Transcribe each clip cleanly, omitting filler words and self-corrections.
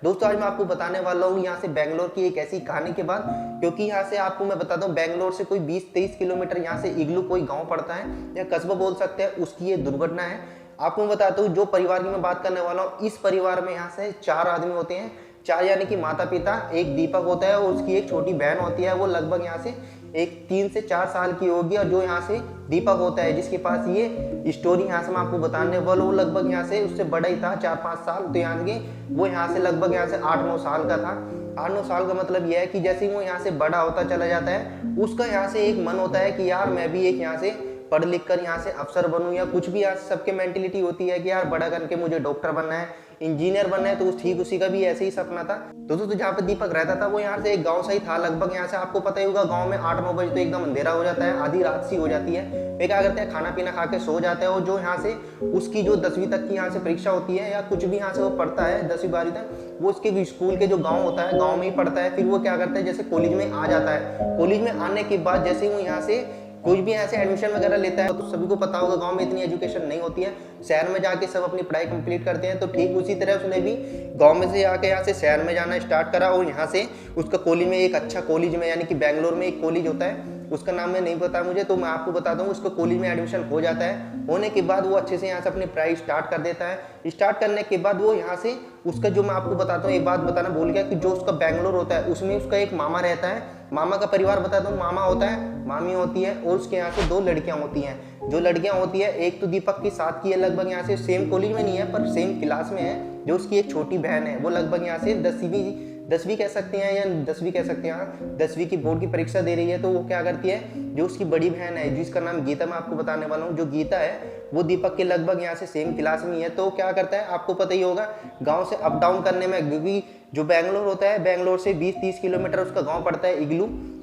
दोस्तों आज मैं आपको बताने वाला हूँ यहाँ से बेंगलोर की एक ऐसी कहानी के बाद, क्योंकि यहाँ से आपको मैं बताता हूँ बेंगलोर से कोई 20-23 किलोमीटर यहाँ से इग्लू कोई गांव पड़ता है या कस्बा बोल सकते हैं, उसकी ये दुर्घटना है। आपको मैं बताता हूँ जो परिवार की मैं बात करने वाला हूँ, इस परिवार में यहाँ से 4 आदमी होते हैं। 4 यानी कि माता पिता, एक दीपक होता है और उसकी एक छोटी बहन होती है। वो लगभग यहाँ से एक 3 से 4 साल की होगी। और जो यहाँ से दीपक होता है जिसके पास ये स्टोरी यहाँ से मैं आपको बताने वाला, वो लगभग यहाँ से उससे बड़ा ही था 4-5 साल। तो यहाँ के वो यहाँ से लगभग यहाँ से 8-9 साल का था। 8-9 साल का मतलब यह है कि जैसे ही वो यहाँ से बड़ा होता चला जाता है, उसका यहाँ से एक मन होता है कि यार मैं भी एक यहाँ से पढ़ लिख कर यहाँ से अफसर बनूं या कुछ भी। यहाँ सबके मेंटेलिटी होती है कि यार बड़ा करके मुझे डॉक्टर बनना है, इंजीनियर बनना है। तो ठीक उसी का भी ऐसे ही सपना था। दोस्तों जहाँ पे दीपक रहता था वो यहाँ से एक गांव सा ही था। लगभग यहाँ से आपको पता ही होगा, गांव में 8-9 बजे तो एकदम अंधेरा हो जाता है, आधी रात सी हो जाती है। वे क्या करते हैं, खाना पीना खा के सो जाते हैं। और जो यहाँ से उसकी जो 10वीं तक की यहाँ से परीक्षा होती है या कुछ भी यहाँ से वो पढ़ता है 10वीं 12वीं तक, वो उसके स्कूल के जो गाँव होता है गाँव में ही पढ़ता है। फिर वो क्या करता है, जैसे कॉलेज में आ जाता है। कॉलेज में आने के बाद जैसे ही वो यहाँ से कोई भी ऐसे एडमिशन वगैरह लेता है, तो सभी को पता होगा गांव में इतनी एजुकेशन नहीं होती है, शहर में जाके सब अपनी पढ़ाई कंप्लीट करते हैं। तो ठीक उसी तरह उसने भी गांव में से आके यहाँ से शहर में जाना स्टार्ट करा। और यहाँ से उसका कॉलेज में एक अच्छा कॉलेज में, यानी कि बेंगलोर में एक कॉलेज होता है, उसका नाम में नहीं पता मुझे, तो मैं आपको बताता हूँ। उसको कॉलेज में एडमिशन हो जाता है। होने के बाद वो अच्छे से यहाँ से अपनी पढ़ाई स्टार्ट कर देता है। स्टार्ट करने के बाद वो यहाँ से उसका जो मैं आपको बताता हूँ, एक बात बताना भूल गया कि जो उसका बेंगलोर होता है उसमें उसका एक मामा रहता है। मामा का परिवार बताता हूँ, मामा होता है, मामी होती है और उसके यहाँ से 2 लड़कियां होती हैं। जो लड़कियां होती है, एक तो दीपक की साथ की है, लगभग यहाँ से सेम कॉलेज में नहीं है पर सेम क्लास में है। जो उसकी एक छोटी बहन है वो लगभग यहाँ से 10वीं कह सकते हैं या 10वीं कह सकते हैं, 10वीं की बोर्ड की परीक्षा दे रही है। तो वो क्या करती है, जो उसकी बड़ी बहन है जिसका नाम गीता, मैं आपको बताने वाला हूँ, जो गीता है वो दीपक के लगभग यहाँ से सेम क्लास में है। तो क्या करता है, आपको पता ही होगा, गांव से अप डाउन करने में, क्योंकि जो बेंगलोर होता है, बेंगलोर से 20-30 किलोमीटर उसका गांव पड़ता है,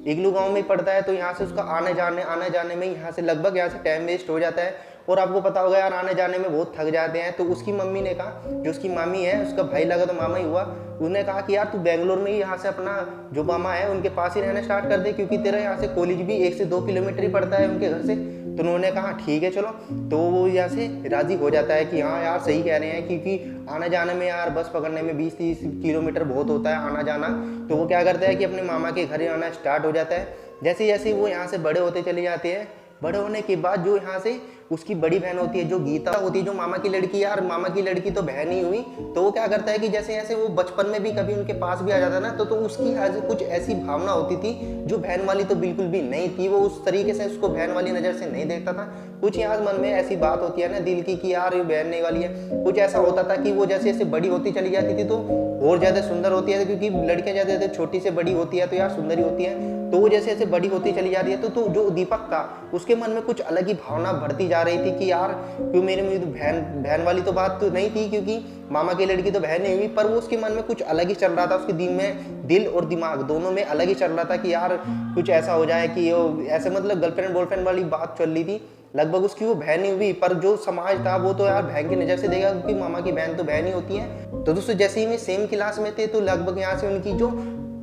इग्लू गांव में पड़ता है। तो यहाँ से उसका आने जाने में यहाँ से लगभग यहाँ से टाइम वेस्ट हो जाता है। और आपको पता होगा यार, आने जाने में बहुत थक जाते हैं। तो उसकी मम्मी ने कहा, जो उसकी मामी है, उसका भाई लगा तो मामा ही हुआ, उसने कहा कि यार तू बेंगलोर में ही यहाँ से अपना जो मामा है उनके पास ही रहना स्टार्ट कर दे, क्योंकि तेरा यहाँ से कॉलेज भी 1 से 2 किलोमीटर ही पड़ता है उनके घर से। तो उन्होंने कहा ठीक है चलो। तो वो यहाँ से राजी हो जाता है कि हाँ यार सही कह रहे हैं, क्योंकि आना जाने में यार बस पकड़ने में 20-30 किलोमीटर बहुत होता है आना जाना। तो वो क्या करता है कि अपने मामा के घर आना स्टार्ट हो जाता है। जैसे जैसे वो यहाँ से बड़े होते चले जाते हैं, बड़े होने के बाद जो यहाँ से उसकी बड़ी बहन होती है, जो गीता होती है, जो मामा की लड़की, यार मामा की लड़की तो बहन ही हुई। तो वो क्या करता है कि जैसे जैसे वो बचपन में भी कभी उनके पास भी आ जाता ना, तो उसकी कुछ ऐसी भावना होती थी जो बहन वाली तो बिल्कुल भी नहीं थी। वो उस तरीके से उसको बहन वाली नज़र से नहीं देखता था। कुछ यहाँ मन में ऐसी बात होती है ना दिल की कि यार ये बहन नहीं वाली है। कुछ ऐसा होता था कि वो जैसे जैसे बड़ी होती चली जाती थी तो और ज़्यादा सुंदर होती है, क्योंकि लड़कियाँ ज़्यादा छोटी से बड़ी होती है तो यार सुंदर ही होती है। तो वो जैसे जैसे बड़ी होती चली जा रही है, तो जो दीपक था उसके मन में कुछ अलग ही भावना बढ़ती जा रही थी कि यार क्यों मेरे में तो बहन वाली तो बात तो नहीं थी, क्योंकि मामा की लड़की तो बहन नहीं हुई। पर वो उसके मन में कुछ अलग ही चल रहा था, उसके दिल और दिमाग दोनों में अलग ही चल रहा था कि यार कुछ ऐसा हो जाए कि ऐसे, मतलब गर्लफ्रेंड बॉयफ्रेंड वाली बात चल रही थी। लगभग उसकी वो बहन नहीं हुई, पर जो समाज था वो तो यार बहन की नज़र से देगा, क्योंकि मामा की बहन तो बहन ही होती है। तो दोस्तों जैसे ही वे सेम क्लास में थे, तो लगभग यहाँ से उनकी जो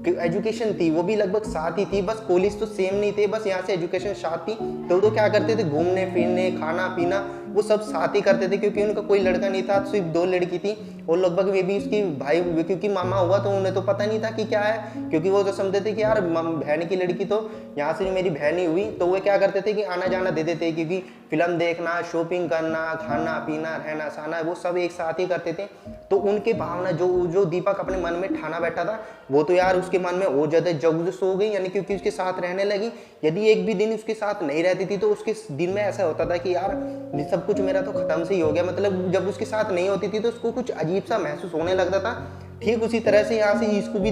एजुकेशन थी वो भी लगभग साथ ही थी, बस कॉलेज तो सेम नहीं थे, बस यहाँ से एजुकेशन साथ थी। तो क्या करते थे, घूमने फिरने खाना पीना वो सब साथ ही करते थे, क्योंकि उनका कोई लड़का नहीं था, सिर्फ 2 लड़की थी। और लगभग वे भी उसकी भाई, क्योंकि मामा हुआ तो उन्हें तो पता नहीं था कि क्या है, क्योंकि वो तो समझते थे कि यार बहन की लड़की तो यहाँ से मेरी बहन ही हुई। तो वे क्या करते थे कि आना जाना दे देते, क्योंकि फिल्म देखना, शॉपिंग करना, खाना पीना, रहना सहना वो सब एक साथ ही करते थे। तो उनके भावना जो दीपक अपने मन में ठाना बैठा था, वो तो यार उसके मन में और ज़्यादा जगजुस हो गई, यानी क्योंकि उसके साथ रहने लगी। यदि एक भी दिन उसके साथ नहीं रहती थी तो उसके दिन में ऐसा होता था कि यार सब कुछ मेरा तो खत्म से ही हो गया। मतलब जब उसके साथ नहीं होती थी तो उसको कुछ अजीब सा महसूस होने लगता था। ठीक उसी तरह से यहाँ से इसको भी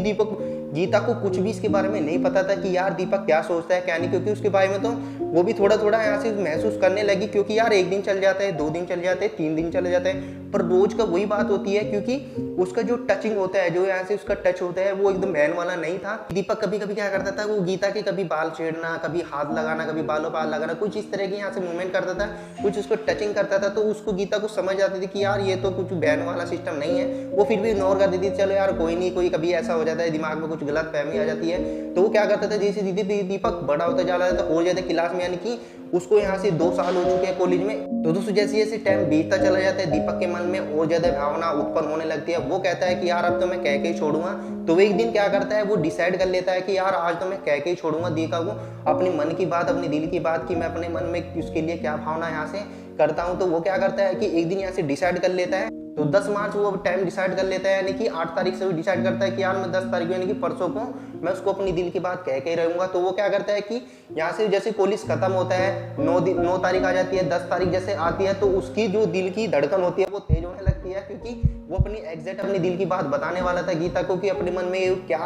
गीता को कुछ भी इसके बारे में नहीं पता था कि यार दीपक क्या सोचता है क्या नहीं, क्योंकि उसके बारे में तो वो भी थोड़ा थोड़ा यहाँ से महसूस करने लगी, क्योंकि यार 1 दिन चल जाता है, 2 दिन चल जाते हैं, 3 दिन चले जाते हैं, पर रोज का वही बात होती है, क्योंकि उसका जो टचिंग होता है, जो यहाँ से उसका टच होता है, वो एकदम बहन वाला नहीं था। दीपक कभी कभी क्या करता था, वो गीता के कभी बाल छेड़ना, कभी हाथ लगाना, कभी बालों पर लगाना, कुछ इस तरह की यहाँ से मूवमेंट करता था, कुछ उसको टचिंग करता था। तो उसको गीता को समझ आती थी कि यार ये तो कुछ बहन वाला सिस्टम नहीं है। वो फिर भी इग्नोर कर देती थी, चलो यार कोई नहीं, कोई कभी ऐसा हो जाता है, दिमाग में कुछ गलत फहमी आ जाती है। तो वो क्या करता था, जैसे दीदी दीपक बड़ा होता जा रहा था और ज्यादा क्लास में, यानी कि उसको यहाँ से 2 साल हो चुके हैं कॉलेज में, तो दोस्तों जैसे जैसे टाइम बीतता चला जाता है, दीपक के मन में और ज्यादा भावना उत्पन्न होने लगती है। वो कहता है कि यार अब तो मैं कह के ही छोड़ूंगा। तो वो एक दिन क्या करता है, वो डिसाइड कर लेता है कि यार आज तो मैं कह के ही छोड़ूंगा दीपा को अपने मन की बात, अपने दिल की बात, कि मैं अपने मन में उसके लिए क्या भावना यहाँ से करता हूँ। तो वो क्या करता है कि एक दिन यहाँ से डिसाइड कर लेता है। तो 10 मार्च वो टाइम डिसाइड कर लेता है, यानी कि 8 तारीख से वो डिसाइड करता है कि यार मैं 10 तारीख यानी कि परसों को मैं उसको अपनी दिल की बात कह के ही रहूंगा। तो वो क्या करता है कि यहाँ से जैसे कॉलेज खत्म होता है, 9 तारीख आ जाती है, 10 तारीख जैसे आती है, तो उसकी जो दिल की धड़कन होती है वो तेज होने लगती है, क्योंकि वो अपनी एग्जैक्ट अपनी दिल की बात बताने वाला था गीता को कि अपने मन में क्या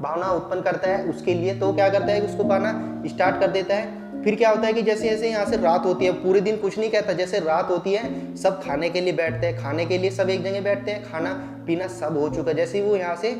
भावना उत्पन्न करता है उसके लिए। तो क्या करता है कि उसको कहना स्टार्ट कर देता है। फिर क्या होता है कि जैसे जैसे यहाँ से रात होती है, पूरे दिन कुछ नहीं कहता, जैसे रात होती है सब खाने के लिए बैठते हैं, खाने के लिए सब एक जगह बैठते हैं, खाना पीना सब हो चुका है, जैसे वो यहाँ से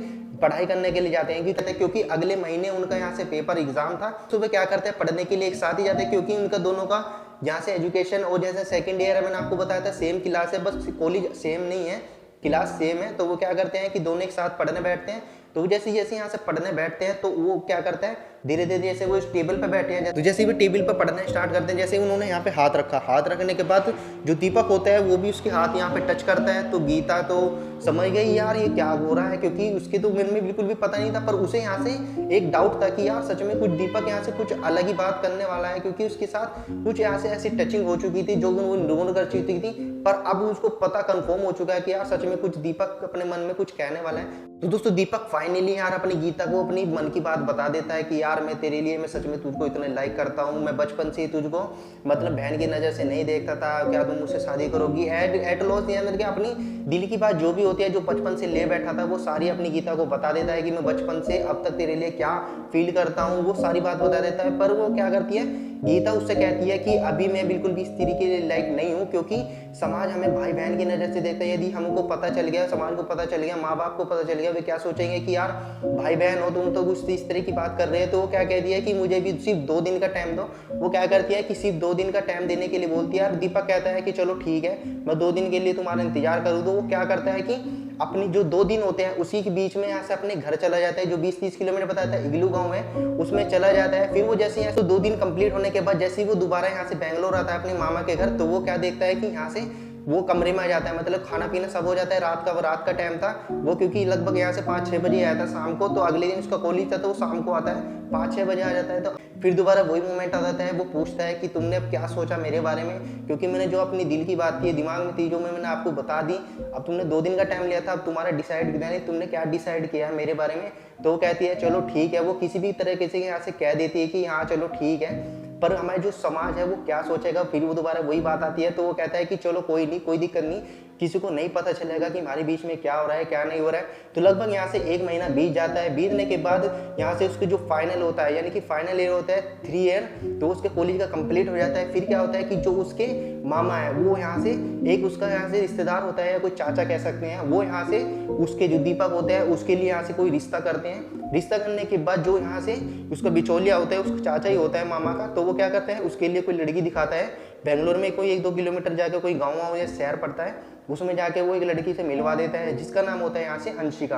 पढ़ाई करने के लिए जाते हैं क्योंकि अगले महीने उनका यहाँ से पेपर एग्जाम था। तो वे क्या करते हैं, पढ़ने के लिए एक साथ ही जाते हैं, क्योंकि उनका दोनों का यहाँ से एजुकेशन और जैसे सेकंड ईयर है, मैंने आपको बताया था सेम क्लास है, बस कॉलेज सेम नहीं है, क्लास सेम है। तो वो क्या करते हैं कि दोनों एक साथ पढ़ने बैठते हैं। तो जैसे जैसे यहाँ से पढ़ने बैठते हैं तो वो क्या करता है, धीरे धीरे जैसे वो इस टेबल पे बैठे हैं, तो जैसे भी टेबल पे पढ़ना स्टार्ट करते हैं, जैसे उन्होंने यहाँ पे हाथ रखा, हाथ रखने के बाद जो दीपक होता है वो भी उसके हाथ यहाँ पे टच करता है। तो गीता तो समझ गई यार ये क्या हो रहा है, क्योंकि उसके तो मन में बिल्कुल भी पता नहीं था, पर उसे यहाँ से एक डाउट था कि यार सच में कुछ दीपक यहाँ से कुछ अलग ही बात करने वाला है, क्योंकि उसके साथ कुछ यहाँ से ऐसी टचिंग हो चुकी थी जो वो नोन कर चुकी थी। पर अब उसको पता कंफर्म हो चुका है कि यार सच में कुछ दीपक अपने मन में कुछ कहने वाला है। तो दोस्तों दीपक फाइनली यार अपनी गीता को अपनी मन की बात बता देता है कि यार मैं तेरे लिए, मैं सच में तुझको इतना लाइक करता हूँ, मैं बचपन से ही तुझको मतलब बहन की नज़र से नहीं देखता था, क्या तुम मुझसे शादी करोगी। एट लॉस यानी कि अपनी दिल की बात जो भी होती है, जो बचपन से ले बैठा था, वो सारी अपनी गीता को बता देता है कि मैं बचपन से अब तक तेरे लिए क्या फील करता हूँ, वो सारी बात बता देता है। पर वो क्या करती है, गीता उससे कहती है कि अभी मैं बिल्कुल भी स्त्री के लायक नहीं हूँ, क्योंकि समाज हमें भाई बहन की नज़र से देखता है। यदि हमको पता चल गया, समाज को पता चल गया, माँ बाप को पता चल गया, वे क्या सोचेंगे कि यार भाई बहन हो तुम तो कुछ इस तरह की बात कर रहे हैं। तो वो क्या कहती है कि मुझे भी सिर्फ 2 दिन का टाइम दो। वो क्या करती है कि सिर्फ 2 दिन का टाइम देने के लिए बोलती है। यार दीपक कहता है कि चलो ठीक है, मैं 2 दिन के लिए तुम्हारा इंतजार करूँ। तो वो क्या करता है कि अपनी जो 2 दिन होते हैं उसी के बीच में यहाँ से अपने घर चला जाता है, जो 20-30 किलोमीटर बताया था इग्लू गांव है, उसमें चला जाता है। फिर वो जैसे यहाँ से 2 दिन कंप्लीट होने के बाद जैसे ही वो दोबारा यहाँ से बैंगलोर आता है अपने मामा के घर, तो वो क्या देखता है कि यहाँ से वो कमरे में आ जाता है, मतलब खाना पीना सब हो जाता है। रात का टाइम था वो, क्योंकि लगभग यहाँ से 5-6 बजे आया था शाम को, तो अगले दिन उसका कॉलेज था तो वो शाम को आता है, 5-6 बजे आ जाता है। तो फिर दोबारा वही मोमेंट आ जाता है, वो पूछता है कि तुमने अब क्या सोचा मेरे बारे में, क्योंकि मैंने जो अपनी दिल की बात थी दिमाग में थी, जो मैंने आपको बता दी, अब तुमने 2 दिन का टाइम लिया था, अब तुम्हारा डिसाइड किया नहीं, तुमने क्या डिसाइड किया है मेरे बारे में। तो वो कहती है चलो ठीक है, वो किसी भी तरह से यहाँ से कह देती है कि हाँ चलो ठीक है, पर हमारे जो समाज है वो क्या सोचेगा। फिर वो दोबारा वही बात आती है, तो वो कहता है कि चलो कोई नहीं, कोई दिक्कत नहीं, किसी को नहीं पता चलेगा कि हमारे बीच में क्या हो रहा है क्या नहीं हो रहा है। तो लगभग यहाँ से 1 महीना बीत जाता है। बीतने के बाद यहाँ से उसके जो फाइनल होता है, यानी कि फाइनल ईयर होता है 3 ईयर, तो उसके कॉलेज का कंप्लीट हो जाता है। फिर क्या होता है कि जो उसके मामा है वो यहाँ से एक उसका यहाँ से रिश्तेदार होता है या कोई चाचा कह सकते हैं, वो यहाँ से उसके जो दीपक होते हैं उसके लिए यहाँ से कोई रिश्ता करते हैं। रिश्ता करने के बाद जो यहाँ से उसका बिचौलिया होता है, उसका चाचा ही होता है मामा का, तो वो क्या करता है उसके लिए कोई लड़की दिखाता है। बेंगलोर में कोई 1-2 किलोमीटर जाकर कोई गाँव या शहर पड़ता है, उसमें जाके वो एक लड़की से मिलवा देता है, जिसका नाम होता है यहाँ से अंशिका।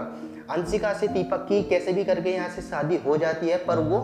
अंशिका से दीपक की कैसे भी करके यहाँ से शादी हो जाती है। पर वो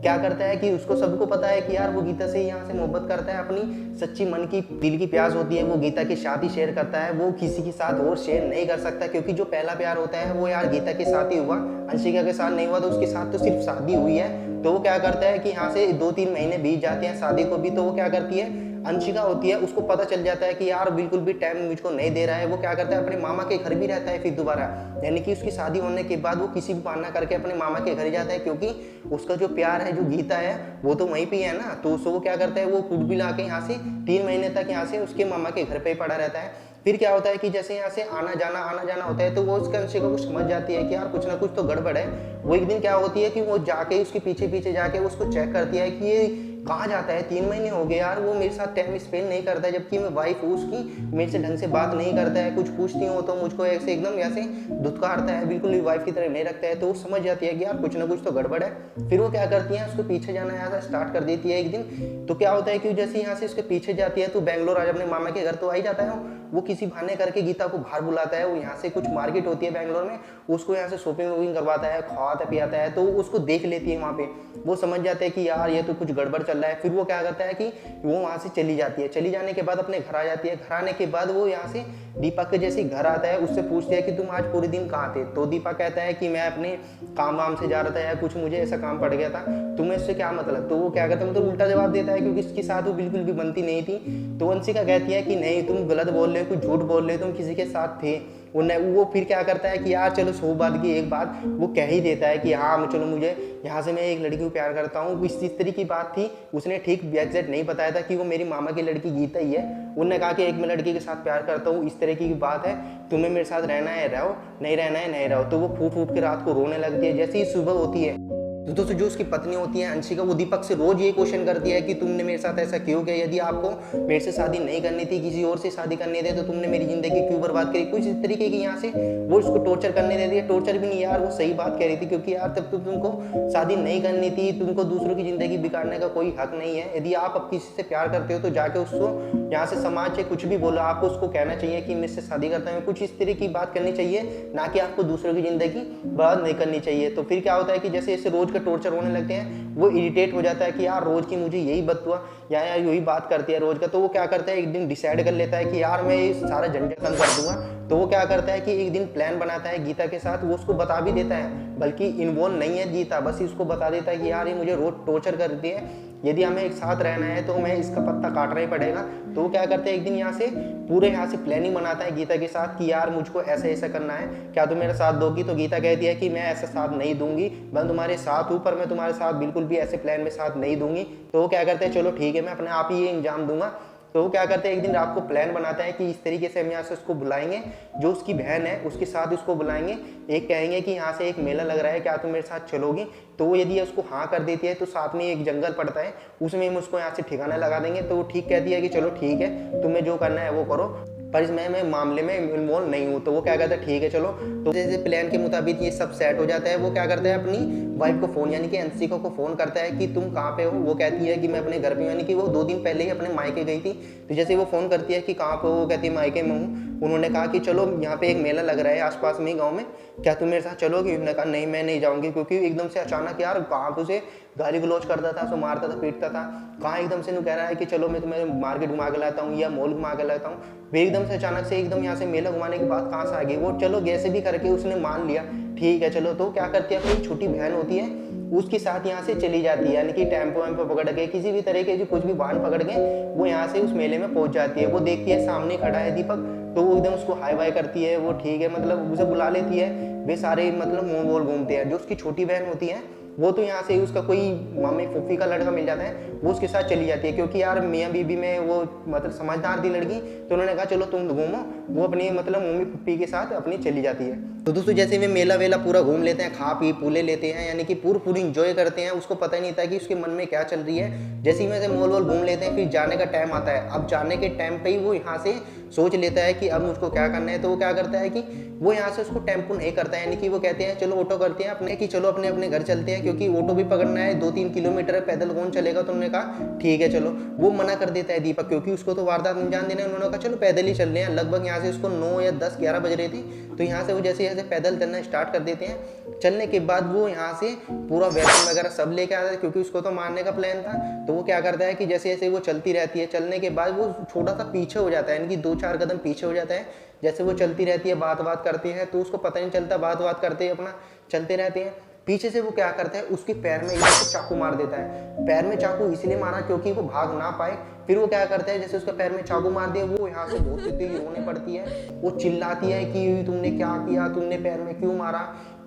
क्या करता है कि उसको सबको पता है कि यार वो गीता से यहाँ से मोहब्बत करता है, अपनी सच्ची मन की दिल की प्यास होती है, वो गीता के साथ ही शेयर करता है, वो किसी के साथ और शेयर नहीं कर सकता, क्योंकि जो पहला प्यार होता है वो यार गीता के साथ ही हुआ, अंशिका के साथ नहीं हुआ। तो उसके साथ तो सिर्फ शादी हुई है। तो वो क्या करता है कि यहाँ से 2-3 महीने बीत जाते हैं शादी को भी। तो वो क्या करती है, अंशिका होती है, उसको पता चल जाता है कि यार बिल्कुल भी टाइम मुझको नहीं दे रहा है। वो क्या करता है अपने मामा के घर भी रहता है फिर दोबारा, यानी कि उसकी शादी होने के बाद वो किसी भी बहाना करके अपने मामा के घर ही जाता है, क्योंकि उसका जो प्यार है जो गीता है वो तो वहीं पे है ना। तो उसको वो क्या करता है, वो खुद भी ला के यहाँ से 3 महीने तक यहाँ से उसके मामा के घर पे ही पड़ा रहता है। फिर क्या होता है कि जैसे यहाँ से आना जाना होता है, तो वो उसके अंशिका को समझ जाती है कि यार कुछ ना कुछ तो गड़बड़ है। वो एक दिन क्या होती है कि वो जाके उसके पीछे जाके उसको चेक करती है कि ये कहाँ जाता है, 3 महीने हो गए यार वो मेरे साथ टाइम स्पेंड नहीं करता है, जबकि मैं वाइफ हूँ उसकी, मेरे से ढंग से बात नहीं करता है, कुछ पूछती हूँ तो मुझको ऐसे एकदम ऐसे धुतकारता है, बिल्कुल भी वाइफ की तरह नहीं रखता है। तो वो समझ जाती है कि यार कुछ ना कुछ तो गड़बड़ है। फिर वो क्या करती है, उसको पीछे जाना यहाँ स्टार्ट कर देती है एक दिन। तो क्या होता है कि जैसे यहाँ से उसके पीछे जाती है तो बैंगलोर आज अपने मामा के घर तो आ ही जाता है, वो किसी बहाने करके गीता को बाहर बुलाता है। वो यहाँ से कुछ मार्केट होती है बेंगलोर में, उसको यहाँ से शॉपिंग वॉपिंग करवाता है, खवाता पियाता है। तो उसको देख लेती है वहाँ पे, वो समझ जाते हैं कि यार ये तो कुछ गड़बड़ चल रहा है। फिर वो क्या करता है कि वो वहाँ से चली जाती है। चली जाने के बाद अपने घर आ जाती है। घर आने के बाद वो यहाँ से दीपक के जैसे घर आता है, उससे पूछती है कि तुम आज पूरे दिन कहाँ थे। तो दीपक कहता है कि मैं अपने काम वाम से जा रहा था या कुछ मुझे ऐसा काम पड़ गया था, तुम्हें इससे क्या मतलब। तो वो क्या करता है, मतलब उल्टा जवाब देता है, क्योंकि इसके साथ वो बिल्कुल भी बनती नहीं थी। तो वंशिका कहती है कि नहीं तुम गलत बोल रहे हो, कुछ झूठ बोल रहे हो, तुम किसी के साथ थे। वो फिर क्या करता है कि यार चलो 100 बात की एक बात वो कह ही देता है कि हाँ चलो मुझे यहाँ से मैं एक लड़की को प्यार करता हूँ। इस तरह की बात थी, उसने ठीक एग्जैक्ट नहीं बताया था कि वो मेरी मामा की लड़की गीता ही है। उन्होंने कहा कि एक मैं लड़की के साथ प्यार करता हूँ, इस तरह की बात है, तुम्हें मेरे साथ रहना है रहो, नहीं रहना है नहीं रहो। तो वो फूट फूट के रात को रोने लगती है। जैसे ही सुबह होती है तो दोस्तों जो उसकी पत्नी होती है अंशिका, वो दीपक से रोज ये क्वेश्चन करती है कि तुमने मेरे साथ ऐसा क्यों किया, यदि आपको मेरे से शादी नहीं करनी थी, किसी और से शादी करनी थी, तो तुमने मेरी जिंदगी क्यों बर्बाद करी। कुछ इस तरीके की यहाँ से वो उसको टॉर्चर करने देती है। टॉर्चर भी नहीं यार, वो सही बात कह रही थी, क्योंकि यार तब तो तुमको शादी नहीं करनी थी, तुमको दूसरों की जिंदगी बिगाड़ने का कोई हक नहीं है। यदि आप अब किसी से प्यार करते हो तो जाके उसको यहाँ से समाज से कुछ भी बोलो, आपको उसको कहना चाहिए कि मैं इससे शादी करता हूँ, कुछ इस तरह की बात करनी चाहिए, ना कि आपको दूसरों की जिंदगी बर्बाद नहीं करनी चाहिए। तो फिर क्या होता है कि जैसे जैसे रोज का टॉर्चर होने लगते हैं, वो इरिटेट हो जाता है कि यार रोज की मुझे यही बदुआ या यही बात करती है रोज का। तो वो क्या करता है, एक दिन डिसाइड कर लेता है कि यार मैं ये सारा झंझट कम कर दूंगा। तो वो क्या करता है कि एक दिन प्लान बनाता है गीता के साथ। वो उसको बता भी देता है, बल्कि इन्वॉल्व नहीं है गीता, बस इसको बता देता है कि यार ये मुझे रोज टॉर्चर करती है, यदि हमें एक साथ रहना है तो हमें इसका पत्ता काटना ही पड़ेगा। तो वो क्या करते हैं, एक दिन यहाँ से पूरे यहाँ से प्लानिंग बनाता है गीता के साथ कि यार मुझको ऐसा ऐसा करना है, क्या तुम मेरा साथ दोगी। तो गीता कहती है कि मैं ऐसा साथ नहीं दूंगी, मैं तुम्हारे साथ हूँ, पर मैं तुम्हारे साथ बिल्कुल भी ऐसे प्लान में साथ नहीं दूंगी। तो वो क्या करते हैं, चलो ठीक है मैं अपने आप ही ये इंजाम दूंगा। तो वो क्या करते हैं, एक दिन रात को प्लान बनाता है कि इस तरीके से हम यहाँ से उसको बुलाएंगे, जो उसकी बहन है उसके साथ उसको बुलाएंगे, एक कहेंगे कि यहाँ से एक मेला लग रहा है, क्या तुम मेरे साथ चलोगी। तो वो यदि उसको हाँ कर देती है तो साथ में एक जंगल पड़ता है, उसमें हम उसको यहाँ से ठिकाना लगा देंगे। तो वो ठीक कहती है कि चलो ठीक है तुम्हें जो करना है वो करो, पर इसमें मैं मामले में इन्वॉल्व नहीं हूँ। तो वो क्या कहता है ठीक है चलो। तो जैसे प्लान के मुताबिक ये सब सेट हो जाता है। वो क्या करता है, अपनी वाइफ को फ़ोन यानी कि अंशिका को फ़ोन करता है कि तुम कहाँ पे हो। वो कहती है कि मैं अपने घर पे हूँ, यानी कि वो 2 दिन पहले ही अपने मायके गई थी। तो जैसे वो फ़ोन करती है कि कहाँ पे हो, वो कहती है मायके में हूँ। उन्होंने कहा कि चलो यहाँ पे एक मेला लग रहा है आसपास में ही गाँव में, क्या तुम मेरे साथ चलोगी। उन्होंने कहा नहीं मैं नहीं जाऊँगी, क्योंकि एकदम से अचानक यार कहाँ पे उसे गाली गलौज करता था, सो मारता था पीटता था, कहाँ एकदम से कह रहा है कि चलो मैं तुम्हें मार्केट घुमा के लाता हूँ या मॉल घुमा के लाता हूँ। फिर एकदम से अचानक से एकदम यहाँ से मेला घुमाने की बात कहाँ से आ गई। वो चलो कैसे भी करके उसने मान लिया, ठीक है चलो। तो क्या करती है, अपनी छोटी बहन होती है उसके साथ यहाँ से चली जाती है, यानी कि टेम्पो वेम्पो पकड़ के किसी भी तरीके की कुछ भी वाहन पकड़ के वो यहाँ से उस मेले में पहुंच जाती है। वो देखती है सामने खड़ा है दीपक, तो वो एकदम उसको हाई वाई करती है, वो ठीक है मतलब उसे बुला लेती है। वे सारे मतलब मोल वोल घूमते हैं। जो उसकी छोटी बहन होती है वो तो यहाँ से उसका कोई मामी फूफी का लड़का मिल जाता है, वो उसके साथ चली जाती है, क्योंकि यार मियाँ बीबी में वो मतलब समझदार थी लड़की। तो उन्होंने कहा चलो तुम घूमो, वो अपनी मतलब मम्मी पप्पी के साथ अपनी चली जाती है। तो दोस्तों जैसे वे मेला वेला पूरा घूम लेते हैं, खा पी पूले लेते हैं, यानी कि पूरी इंजॉय करते हैं, उसको पता ही नहीं था कि उसके मन में क्या चल रही है। जैसे ही वैसे मॉल वॉल घूम लेते हैं, फिर जाने का टाइम आता है। अब जाने के टाइम पे ही वो यहाँ से सोच लेता है कि अब मुझको क्या करना है। तो वो क्या करता है कि वो यहाँ से उसको टेम्पो नहीं करता है, यानी कि वो कहते हैं चलो ऑटो करते हैं अपने, कि चलो अपने अपने घर चलते हैं, क्योंकि ऑटो भी पकड़ना है, 2-3 किलोमीटर पैदल कौन चलेगा। तो उन्होंने कहा ठीक है चलो। वो मना कर देता है दीपक, क्योंकि उसको तो वारदात अंजाम देना है। उन्होंने कहा चलो पैदल ही चल रहे हैं। लगभग यहाँ से उसको 9 या 10-11 बज रहे थे। तो यहाँ से वो जैसे पैदल चलना स्टार्ट कर देते हैं। चलने के बाद वो यहाँ से पूरा वेपन वगैरह सब लेके आता है, क्योंकि उसको तो मारने का प्लान था। तो वो क्या करता है कि जैसे जैसे वो चलती रहती है, चलने के बाद वो छोटा सा पीछे हो जाता है, यानी कि 2-4 कदम पीछे हो जाता है। जैसे वो चलती रहती है, बात करती है, तो उसको पता नहीं चलता, बात करते ही अपना चलते रहते हैं। पीछे से वो क्या करता है, उसके पैर में एकदम से चाकू मार देता है। पैर में चाकू इसलिए मारा क्योंकि वो भाग ना पाए। फिर वो क्या करता है, जैसे उसके पैर में चाकू मार दिया, वो यहाँ से बहुत तेजी रोने पड़ती है। वो चिल्लाती है कि तुमने क्या किया, तुमने पैर में क्यों मारा,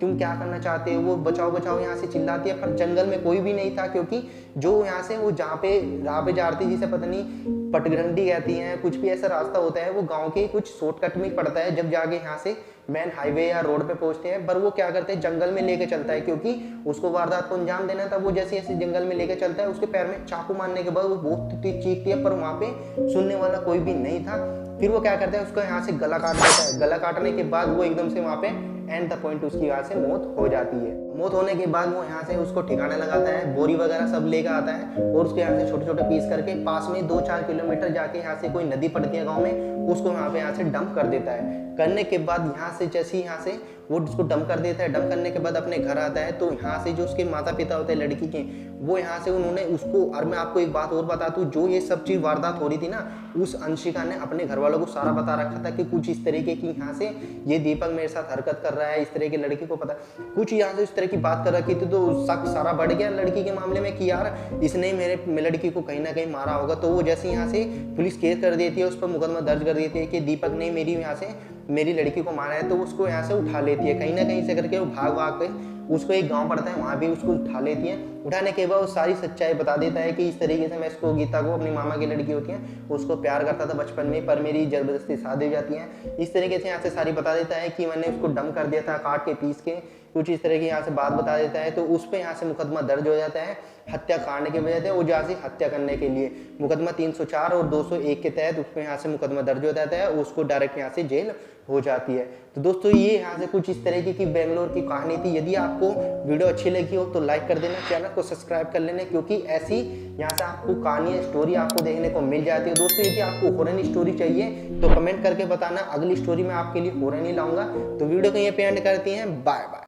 तुम क्या करना चाहते हो। वो बचाओ बचाओ यहाँ से चिल्लाती है, पर जंगल में कोई भी नहीं था, क्योंकि जो यहाँ से वो जहाँ पे राह पे जाती, जिसे पता नहीं पटगरंडी कहती हैं, कुछ भी ऐसा रास्ता होता है, वो गांव के कुछ शॉर्टकट में पड़ता है जब जाके यहाँ से मेन हाईवे या रोड पे पहुंचते हैं। पर वो क्या करते हैं, जंगल में लेके चलता है, क्योंकि उसको वारदात को अंजाम देना था। वो जैसे जैसे जंगल में लेके चलता है, उसके पैर में चाकू मारने के बाद वो बहुत तेज चीखती है, पर वहाँ पे सुनने वाला कोई भी नहीं था। फिर वो क्या करता है, उसका यहाँ से गला काट देता है। गला काटने के बाद वो एकदम से वहाँ पे एंड द पॉइंट उसकी यहाँ से मौत हो जाती है। मौत होने के बाद वो यहाँ से उसको ठिकाने लगाता है, बोरी वगैरह सब लेकर आता है और उसके यहाँ से छोटे छोटे पीस करके पास में 2-4 किलोमीटर जाके यहाँ से कोई नदी पड़ती है गाँव में, उसको यहाँ से डंप कर देता है। करने के बाद यहाँ से जैसे ही यहाँ से वो उसको डंप कर देता है, डंप करने के बाद अपने घर आता है, तो यहाँ से जो उसके माता पिता होते हैं लड़की के, वो यहाँ से उन्होंने उसको, और मैं आपको एक बात और बता दूं, जो ये सब चीज़ वारदात हो रही थी ना, उस अंशिका ने अपने घर वालों को सारा बता रखा था कि कुछ इस तरीके की यहाँ से ये दीपक मेरे साथ हरकत कर रहा है, इस तरह की लड़की को पता, कुछ यहाँ से इस तरह की बात कर रखी थी। तो शक सारा बढ़ गया लड़की के मामले में कि यार इसने मेरे लड़की को कहीं ना कहीं मारा होगा। तो वो जैसे यहाँ से पुलिस केस कर देती है, उस पर मुकदमा दर्ज कर देती है कि दीपक ने मेरी लड़की को मारा है, तो उसको यहाँ से उठा लेती है कहीं ना कहीं से करके। वो भाग के उसको एक गांव पड़ता है, वहाँ भी उसको उठा लेती है। उठाने के बाद वो सारी सच्चाई बता देता है कि इस तरीके से मैं इसको, गीता को, अपनी मामा की लड़की होती है, उसको प्यार करता था बचपन में, पर मेरी जबरदस्ती शादी हो जाती है। इस तरीके से यहाँ से सारी बता देता है कि मैंने उसको डम कर दिया था काट के पीस के, कुछ इस तरह की यहाँ से बात बता देता है। तो उस पर यहाँ से मुकदमा दर्ज हो जाता है हत्याकांड के वजह से, वो जहाँ से हत्या करने के लिए मुकदमा 304 और 201 के तहत उस पर यहाँ से मुकदमा दर्ज हो जाता है, उसको डायरेक्ट यहाँ से जेल हो जाती है। तो दोस्तों ये यहाँ से कुछ इस तरीके की बेंगलोर की कहानी थी। यदि आपको वीडियो अच्छी लगी हो तो लाइक कर देना, चैनल को सब्सक्राइब कर लेना, क्योंकि ऐसी यहाँ से आपको कहानी स्टोरी आपको देखने को मिल जाती है। दोस्तों यदि आपको हॉरर स्टोरी चाहिए तो कमेंट करके बताना, अगली स्टोरी में आपके लिए हॉरर नहीं लाऊंगा। तो वीडियो को यहीं पे एंड करती हैं, बाय बाय।